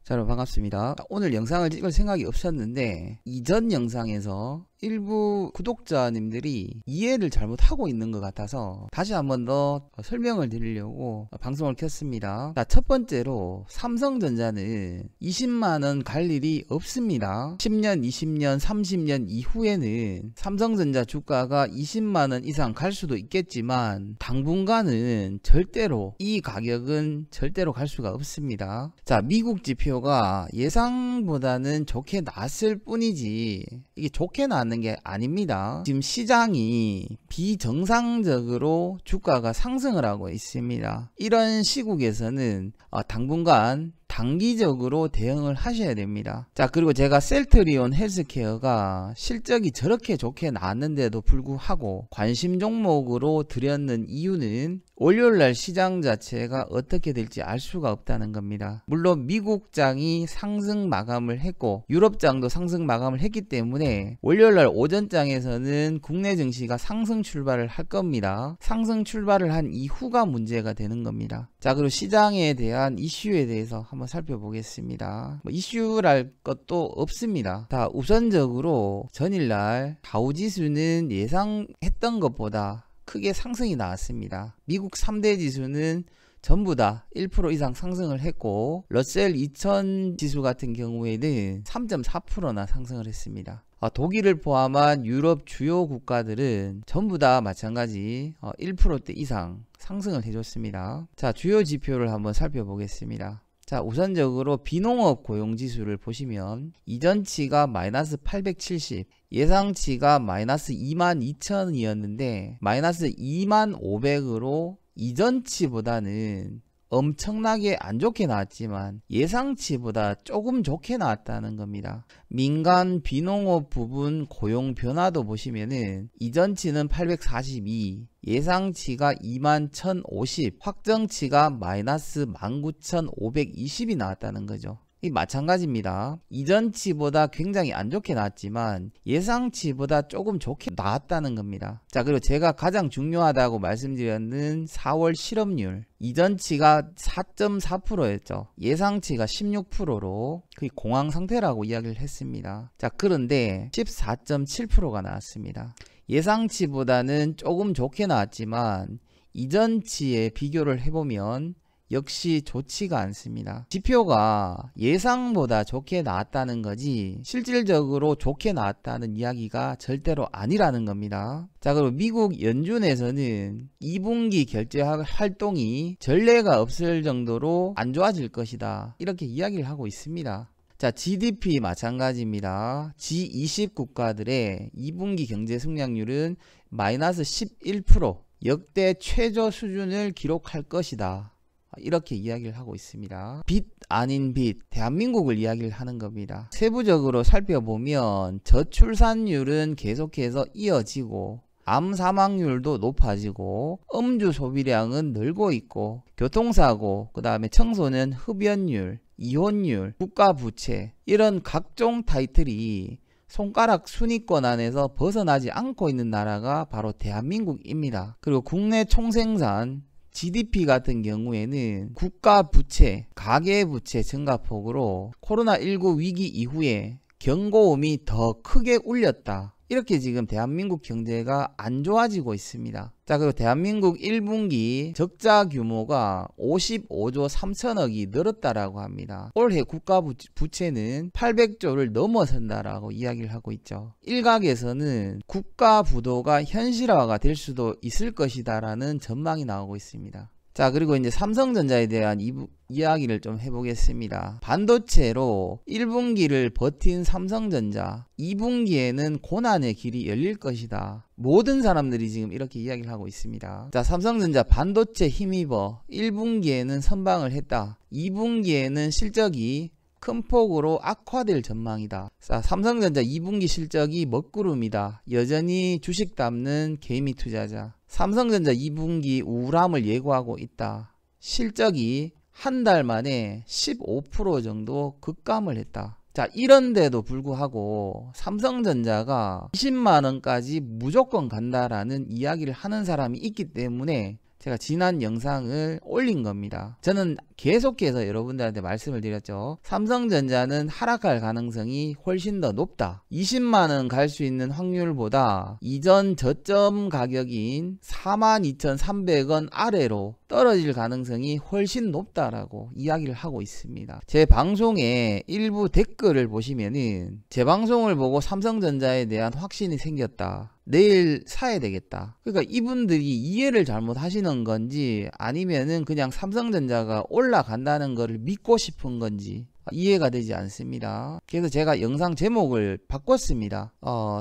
자, 여러분 반갑습니다. 오늘 영상을 찍을 생각이 없었는데 이전 영상에서 일부 구독자님들이 이해를 잘못하고 있는 것 같아서 다시 한번 더 설명을 드리려고 방송을 켰습니다. 자, 첫 번째로 삼성전자는 20만원 갈 일이 없습니다. 10년, 20년, 30년 이후에는 삼성전자 주가가 20만원 이상 갈 수도 있겠지만 당분간은 절대로 이 가격은 절대로 갈 수가 없습니다. 자, 미국 지표가 예상보다는 좋게 나왔을 뿐이지 이게 좋게 나왔는 게 아닙니다. 지금 시장이 비정상적으로 주가가 상승을 하고 있습니다. 이런 시국에서는 당분간 단기적으로 대응을 하셔야 됩니다. 자, 그리고 제가 셀트리온 헬스케어가 실적이 저렇게 좋게 나왔는데도 불구하고 관심 종목으로 들였는 이유는 월요일날 시장 자체가 어떻게 될지 알 수가 없다는 겁니다. 물론 미국장이 상승 마감을 했고 유럽장도 상승 마감을 했기 때문에 월요일날 오전장에서는 국내 증시가 상승 출발을 할 겁니다. 상승 출발을 한 이후가 문제가 되는 겁니다. 자, 그리고 시장에 대한 이슈에 대해서 한번 살펴보겠습니다. 이슈랄 것도 없습니다. 자, 우선적으로 전일날 다우지수는 예상했던 것보다 크게 상승이 나왔습니다. 미국 3대 지수는 전부 다 1% 이상 상승을 했고 러셀 2000 지수 같은 경우에는 3.4%나 상승을 했습니다. 독일을 포함한 유럽 주요 국가들은 전부 다 마찬가지 1%대 이상 상승을 해줬습니다. 자, 주요 지표를 한번 살펴보겠습니다. 자, 우선적으로 비농업 고용지수를 보시면 이전치가 마이너스 870, 예상치가 마이너스 22,000이었는데 마이너스 25,500으로 이전치보다는 엄청나게 안 좋게 나왔지만 예상치보다 조금 좋게 나왔다는 겁니다. 민간 비농업 부분 고용 변화도 보시면은 이전치는 842, 예상치가 21,050, 확정치가 마이너스 19,520이 나왔다는 거죠. 이 마찬가지입니다. 이전치보다 굉장히 안 좋게 나왔지만 예상치보다 조금 좋게 나왔다는 겁니다. 자, 그리고 제가 가장 중요하다고 말씀드렸는 4월 실업률, 이전치가 4.4%였죠. 예상치가 16%로 거의 공황 상태라고 이야기를 했습니다. 자, 그런데 14.7%가 나왔습니다. 예상치보다는 조금 좋게 나왔지만 이전치에 비교를 해보면 역시 좋지가 않습니다. 지표가 예상보다 좋게 나왔다는 거지 실질적으로 좋게 나왔다는 이야기가 절대로 아니라는 겁니다. 자, 그리고 미국 연준에서는 2분기 결제 활동이 전례가 없을 정도로 안 좋아질 것이다, 이렇게 이야기를 하고 있습니다. 자, GDP 마찬가지입니다. G20 국가들의 2분기 경제 성장률은 마이너스 11%, 역대 최저 수준을 기록할 것이다, 이렇게 이야기를 하고 있습니다. 빚 아닌 빚, 대한민국을 이야기를 하는 겁니다. 세부적으로 살펴보면 저출산율은 계속해서 이어지고 암 사망률도 높아지고 음주 소비량은 늘고 있고 교통사고, 그 다음에 청소년 흡연율, 이혼율, 국가부채, 이런 각종 타이틀이 손가락 순위권 안에서 벗어나지 않고 있는 나라가 바로 대한민국입니다. 그리고 국내 총생산 GDP 같은 경우에는 국가부채, 가계부채 증가폭으로 코로나19 위기 이후에 경고음이 더 크게 울렸다, 이렇게 지금 대한민국 경제가 안 좋아지고 있습니다. 자, 그리고 대한민국 1분기 적자 규모가 55조 3천억이 늘었다라고 합니다. 올해 국가부채는 800조를 넘어선다라고 이야기를 하고 있죠. 일각에서는 국가부도가 현실화가 될 수도 있을 것이다라는 전망이 나오고 있습니다. 자, 그리고 이제 삼성전자에 대한 이야기를 좀 해보겠습니다. 반도체로 1분기를 버틴 삼성전자, 2분기에는 고난의 길이 열릴 것이다, 모든 사람들이 지금 이렇게 이야기를 하고 있습니다. 자, 삼성전자 반도체 힘입어 1분기에는 선방을 했다, 2분기에는 실적이 큰 폭으로 악화될 전망이다. 자, 삼성전자 2분기 실적이 먹구름이다. 여전히 주식 담는 개미 투자자. 삼성전자 2분기 우울함을 예고하고 있다. 실적이 한 달 만에 15% 정도 급감을 했다. 자, 이런데도 불구하고 삼성전자가 20만원까지 무조건 간다라는 이야기를 하는 사람이 있기 때문에 제가 지난 영상을 올린 겁니다. 저는 계속해서 여러분들한테 말씀을 드렸죠. 삼성전자는 하락할 가능성이 훨씬 더 높다. 20만원 갈 수 있는 확률보다 이전 저점 가격인 42,300원 아래로 떨어질 가능성이 훨씬 높다라고 이야기를 하고 있습니다. 제 방송에 일부 댓글을 보시면은 제 방송을 보고 삼성전자에 대한 확신이 생겼다. 내일 사야 되겠다. 그러니까 이분들이 이해를 잘못 하시는 건지 아니면은 그냥 삼성전자가 올라간다는 거를 믿고 싶은 건지 이해가 되지 않습니다. 그래서 제가 영상 제목을 바꿨습니다.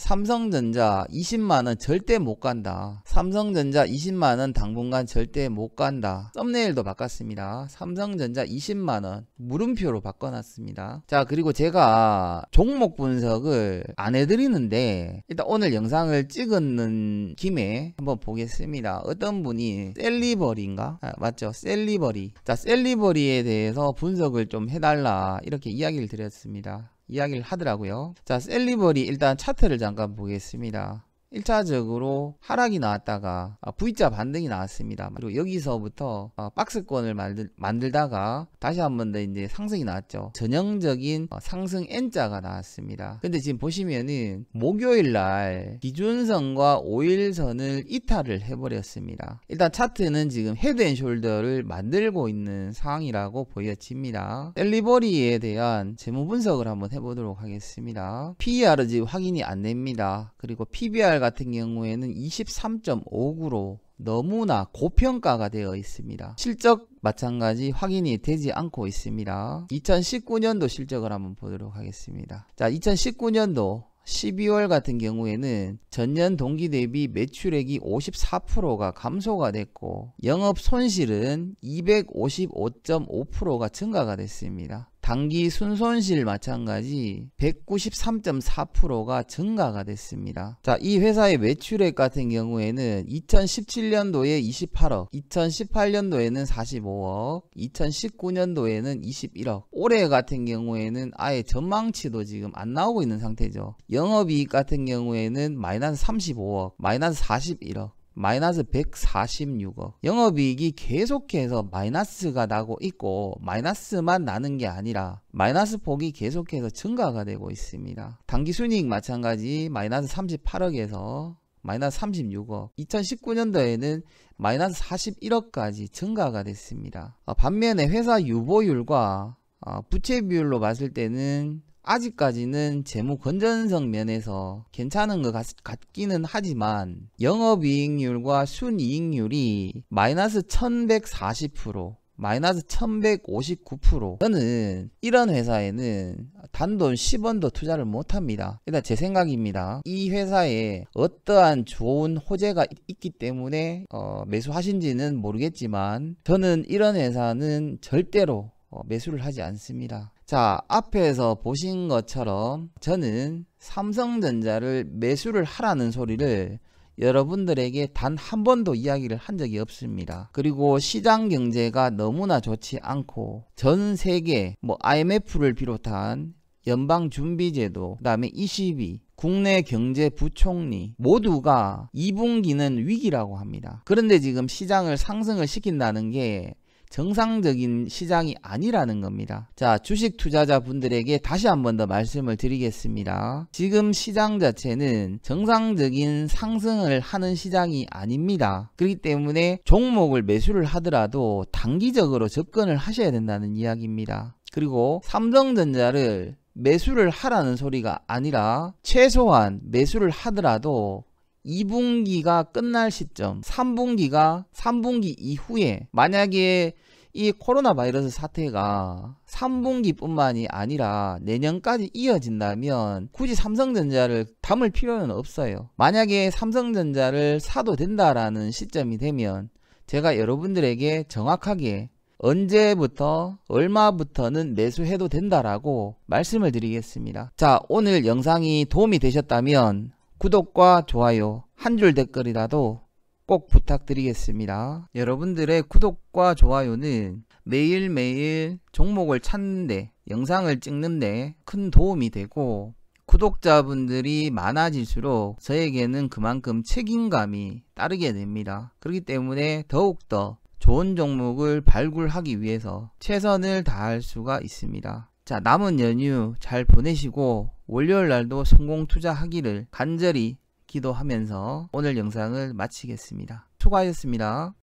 삼성전자 20만원 절대 못 간다. 삼성전자 20만원 당분간 절대 못 간다. 썸네일도 바꿨습니다. 삼성전자 20만원 물음표로 바꿔놨습니다. 자, 그리고 제가 종목 분석을 안 해드리는데 일단 오늘 영상을 찍은 김에 한번 보겠습니다. 어떤 분이 셀리버리인가? 맞죠? 셀리버리. 자, 셀리버리에 대해서 분석을 좀 해달라 이렇게 이야기를 드렸습니다. 이야기를 하더라고요. 자, 셀리버리 일단 차트를 잠깐 보겠습니다. 1차적으로 하락이 나왔다가 V자 반등이 나왔습니다. 그리고 여기서부터 박스권을 만들다가 다시 한 번 더 이제 상승이 나왔죠. 전형적인 상승 N자가 나왔습니다. 근데 지금 보시면은 목요일날 기준선과 5일선을 이탈을 해버렸습니다. 일단 차트는 지금 헤드앤숄더를 만들고 있는 상황이라고 보여집니다. 셀리버리에 대한 재무 분석을 한번 해보도록 하겠습니다. PER 지금 확인이 안 됩니다. 그리고 PBR 같은 경우에는 23.59로 너무나 고평가가 되어 있습니다. 실적 마찬가지 확인이 되지 않고 있습니다. 2019년도 실적을 한번 보도록 하겠습니다. 자, 2019년도 12월 같은 경우에는 전년 동기 대비 매출액이 54%가 감소가 됐고 영업 손실은 255.5%가 증가가 됐습니다. 당기 순손실 마찬가지 193.4%가 증가가 됐습니다. 자, 이 회사의 매출액 같은 경우에는 2017년도에 28억, 2018년도에는 45억, 2019년도에는 21억. 올해 같은 경우에는 아예 전망치도 지금 안 나오고 있는 상태죠. 영업이익 같은 경우에는 마이너스 35억, 마이너스 41억. 마이너스 146억. 영업이익이 계속해서 마이너스가 나고 있고 마이너스만 나는 게 아니라 마이너스 폭이 계속해서 증가가 되고 있습니다. 당기순이익 마찬가지 마이너스 38억에서 마이너스 36억. 2019년도에는 마이너스 41억까지 증가가 됐습니다. 반면에 회사 유보율과 부채 비율로 봤을 때는 아직까지는 재무 건전성 면에서 괜찮은 것 같기는 하지만 영업이익률과 순이익률이 마이너스 1140%, 마이너스 1159%. 저는 이런 회사에는 단돈 10원도 투자를 못합니다. 일단 제 생각입니다. 이 회사에 어떠한 좋은 호재가 있기 때문에 매수하신지는 모르겠지만 저는 이런 회사는 절대로 매수를 하지 않습니다. 자, 앞에서 보신 것처럼 저는 삼성전자를 매수를 하라는 소리를 여러분들에게 단 한 번도 이야기를 한 적이 없습니다. 그리고 시장 경제가 너무나 좋지 않고 전 세계 IMF를 비롯한 연방준비제도, 그 다음에 ECB, 국내 경제부총리 모두가 2분기는 위기라고 합니다. 그런데 지금 시장을 상승을 시킨다는 게 정상적인 시장이 아니라는 겁니다. 자, 주식 투자자 분들에게 다시 한 번 더 말씀을 드리겠습니다. 지금 시장 자체는 정상적인 상승을 하는 시장이 아닙니다. 그렇기 때문에 종목을 매수를 하더라도 단기적으로 접근을 하셔야 된다는 이야기입니다. 그리고 삼성전자를 매수를 하라는 소리가 아니라 최소한 매수를 하더라도 2분기가 끝날 시점, 3분기 이후에 만약에 이 코로나 바이러스 사태가 3분기뿐만이 아니라 내년까지 이어진다면 굳이 삼성전자를 담을 필요는 없어요. 만약에 삼성전자를 사도 된다라는 시점이 되면 제가 여러분들에게 정확하게 언제부터 얼마부터는 매수해도 된다라고 말씀을 드리겠습니다. 자, 오늘 영상이 도움이 되셨다면 구독과 좋아요, 한 줄 댓글이라도 꼭 부탁드리겠습니다. 여러분들의 구독과 좋아요는 매일매일 종목을 찾는데, 영상을 찍는데 큰 도움이 되고 구독자분들이 많아질수록 저에게는 그만큼 책임감이 따르게 됩니다. 그렇기 때문에 더욱더 좋은 종목을 발굴하기 위해서 최선을 다할 수가 있습니다. 자, 남은 연휴 잘 보내시고 월요일 날도 성공 투자하기를 간절히 기도하면서 오늘 영상을 마치겠습니다. 수고하셨습니다.